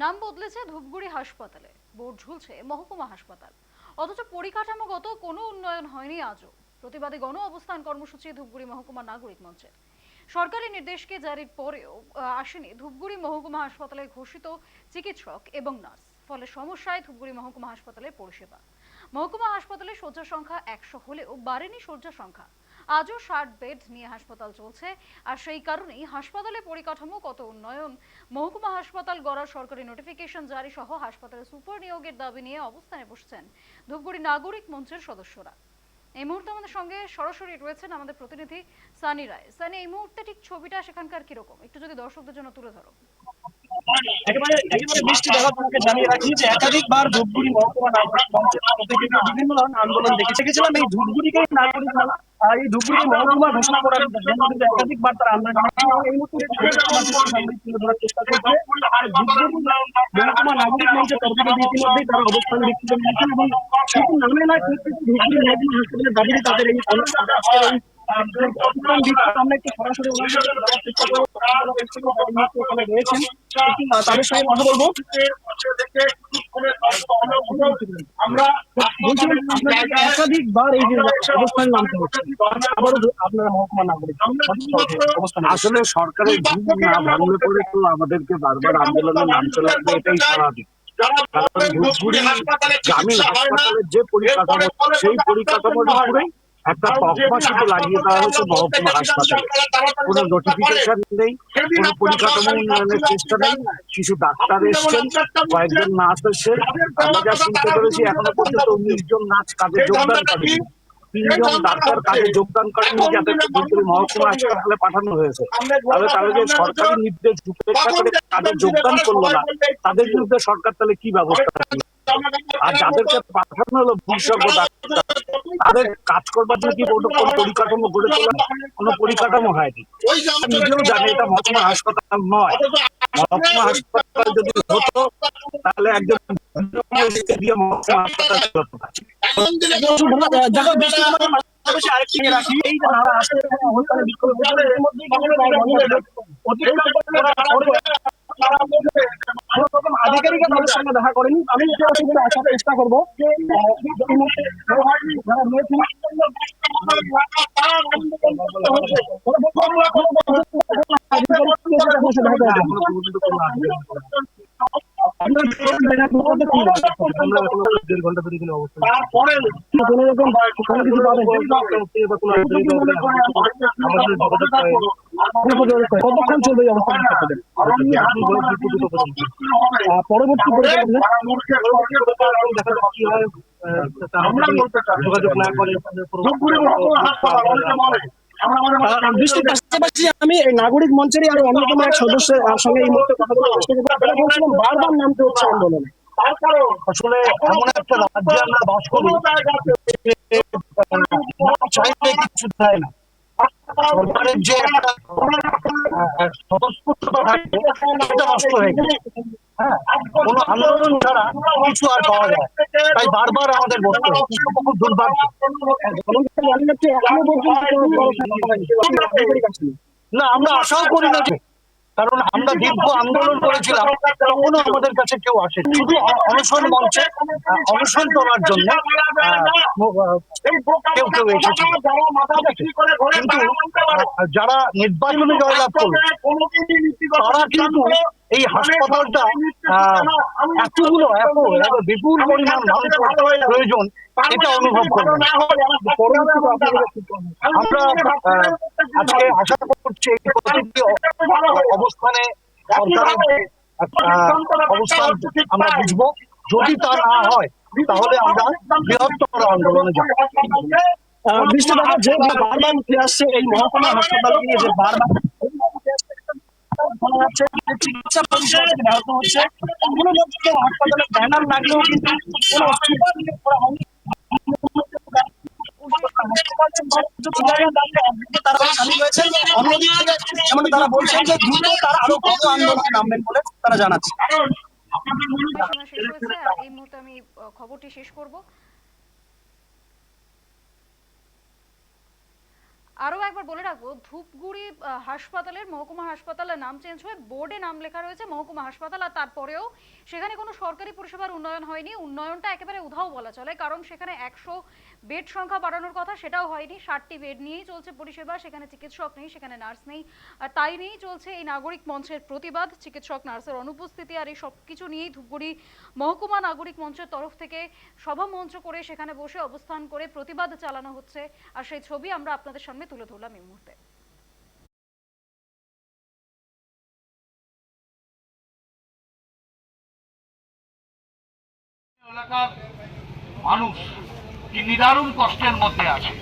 নাম বদলেছে ধূপগুড়ি হাসপাতালে, বোর্ড ঝুলছে মহকুমা হাসপাতাল। অথচ পরিকাঠামোগত কোনো উন্নয়ন হয়নি আজও। প্রতিবাদী গণ অবস্থান কর্মসূচি ধূপগুড়ি মহকুমা নাগরিক মঞ্চের। সরকারি নির্দেশকে জারির পরেও আসেনি ধূপগুড়ি মহকুমা হাসপাতালে ঘোষিত চিকিৎসক এবং নার্স। ফলে সমস্যায় ধূপগুড়ি মহকুমা হাসপাতালের পরিষেবা। মহকুমা হাসপাতালে শয্যা সংখ্যা 100 হলেও বাড়েনি শয্যা সংখ্যা। আজও 60 বেড নিয়ে হাসপাতাল চলছে, আর সেই কারণেই হাসপাতালে পরিকাঠামো কত উন্নয়ন, মহকুমা হাসপাতাল গড়ার সরকারি নোটিফিকেশন জারি সহ হাসপাতালে সুপার নিয়োগের দাবি নিয়ে অবস্থানে বসছেন ধূপগুড়ি নাগরিক মঞ্চের সদস্যরা। এই মুহূর্তে আমাদের সঙ্গে সরাসরি রয়েছেন আমাদের প্রতিনিধি সানি রায়। সানি, এই মুহূর্তে ঠিক ছবিটা সেখানকার কিরকম, একটু যদি দর্শকদের জন্য তুলে ধরো। একেবারে একেবারে মিষ্টি দেখা তোমাকে জানিয়ে রাখি যে একাধিকবার ধূপগুড়ি মহকুমা নাগরিক মঞ্চের পক্ষ থেকে বিভিন্ন ধরনের আন্দোলন দেখেছিলাম। এই ধূপগুড়িকে নাগরিক এই ধূপগুড়ি মহকুমা ঘোষণা করার জন্য কিন্তু একাধিকবার তারা আন্দোলন চালাচ্ছে এবং এই মুহূর্তে তুলে ধরার চেষ্টা করছে। আর ধূপগুড়ি মহকুমা নাগরিক মঞ্চের তরফ থেকে ইতিমধ্যেই তারা অবস্থান বিক্ষিপ্ত নিয়েছেন এবং শুধু নামে নয়, ধূপগুড়ি মহকুমা হাসপাতালের দাবিতে তাদের এই আজকের এই অবস্থান বিক্ষোভ আমরা একটু সরাসরি চেষ্টা করবো। ওখানে রয়েছেন, তাদের সঙ্গে কথা বলবো। আমরা একাধিকবার এই যে অবস্থান নামতে হচ্ছে, আবারও আপনারা মহকুমা নাগরিক আসলে সরকারের ভুল না ভাঙলে পরে তো আমাদেরকে বারবার আন্দোলনে নামতে লাগবে, এটাই স্বাভাবিক। কারণ ধূপগুড়ি গ্রামীণ হাসপাতালের যে পরিকাঠামো, সেই পরিকাঠামোর উপরেই একটা তকমা শুধু লাগিয়ে দেওয়া হয়েছে মহকুমা হাসপাতালে। কোনো নোটিফিকেশন নেই, কোনো পরিকাঠামো উন্নয়নের চেষ্টা নেই। কিছু ডাক্তার এসছেন, কয়েকজন নার্স এসছে। আমরা যা শুনতে পেরেছি এখনো পর্যন্ত 19 জন নার্স কাজে যোগদান করেনি, 3 জন ডাক্তার কাজে যোগদান করেনি, যাদেরকে ধূপগুড়ি মহকুমা হাসপাতালে পাঠানো হয়েছে। তাহলে তাহলে যে সরকারি নির্দেশ উপেক্ষা করে কাজে যোগদান করলো না, তাদের বিরুদ্ধে সরকার তাহলে কি ব্যবস্থা নিল? আর যাদেরকে পাঠানো হলো বিশেষজ্ঞ ডাক্তার, তাদের কাজ করবার জন্য কি কোনো পরিকাঠামো গড়ে তোলা, কোনো পরিকাঠামো হয়নি। নিজেও জানে এটা মহকুমা হাসপাতাল নয়। মহকুমা হাসপাতাল যদি হতো তাহলে একজন দিয়ে মহকুমা হাসপাতাল চলতো না। আধিকারিকের তাদের সঙ্গে দেখা করেনি। আমি আসার চেষ্টা করবো। দেড় ঘন্টা ধরে এখানে অবস্থান কতক্ষণ চলবে এই অবস্থান? পরবর্তী যোগাযোগ না করে পাশাপাশি আমি এই নাগরিক মঞ্চেরই আরো অন্যতম এক সদস্যের সঙ্গে এই মুহূর্তে কথা বলার চেষ্টা করবো। বলছিলাম বারবার নামতে হচ্ছে আন্দোলনে। আসলে এমন একটা রাজ্যে আমরা বাস করি, চাইলে কিছু দেয় না। সরকারের যে একটা স্বতঃস্ফূর্ততা থাকে, সেটা নষ্ট হয়ে গেছে। হ্যাঁ, কোনো আন্দোলন ছাড়া কিছু আর পাওয়া যায়, তাই বারবার আমাদের বলতে হবে, খুব দুর্ভাগ্য। না, আমরা আশাও করি না, কারণ আমরা দীর্ঘ আন্দোলন করেছিলাম, তখনও আমাদের কাছে কেউ আসে শুধু অনশন মঞ্চে অনশন করার জন্য কেউ কেউ এসেছে। কিন্তু যারা নির্বাচনে জয়লাভ করবে তারা কিন্তু এই হাসপাতালটা এতগুলো এত বিপুল পরিমাণ মানুষ প্রয়োজন এটা অনুভব করবে। আমরা আজকে আশা করছি প্রতিটি অবস্থানে সরকারের অবস্থান আমরা বুঝবো। যদি তা না হয় তাহলে আমরা বৃহত্তর আন্দোলনে যাব। যে বারবার উঠে আসছে এই মহকুমা হাসপাতাল নিয়ে, যে বারবার চিকিৎসা পরিষেবা ব্যাহত হচ্ছে, হাসপাতালে ব্যানার লাগলেও কিন্তু তারা বলছেন যে দ্রুত তারা আরো বড় আন্দোলনে নামবেন বলে তারা জানাচ্ছে। সময় শেষ হয়েছে, আর এই মুহূর্তে আমি খবরটি শেষ করব। আরও একবার বলে রাখবো, ধূপগুড়ি হাসপাতালের মহকুমা হাসপাতালের নাম চেঞ্জ হয়ে বোর্ডে নাম লেখা রয়েছে মহকুমা হাসপাতাল, আর তারপরেও সেখানে কোনো সরকারি পরিষেবার উন্নয়ন হয়নি। উন্নয়নটা একেবারে উধাও বলা চলে, কারণ সেখানে 100 বেড সংখ্যা বাড়ানোর কথা, সেটাও হয়নি। 60টি বেড নিয়েই চলছে পরিষেবা, সেখানে চিকিৎসক নেই, সেখানে নার্স নেই, আর তাই নিয়েই চলছে এই নাগরিক মঞ্চের প্রতিবাদ, চিকিৎসক নার্সের অনুপস্থিতি। আর এই সব কিছু নিয়েই ধূপগুড়ি মহকুমা নাগরিক মঞ্চের তরফ থেকে সভা মঞ্চ করে সেখানে বসে অবস্থান করে প্রতিবাদ চালানো হচ্ছে। আর সেই ছবি আমরা আপনাদের সামনে তুলে ধরলাম এই মুহূর্তে। এলাকার মানুষ কি নিদারুণ কষ্টের মধ্যে আছে।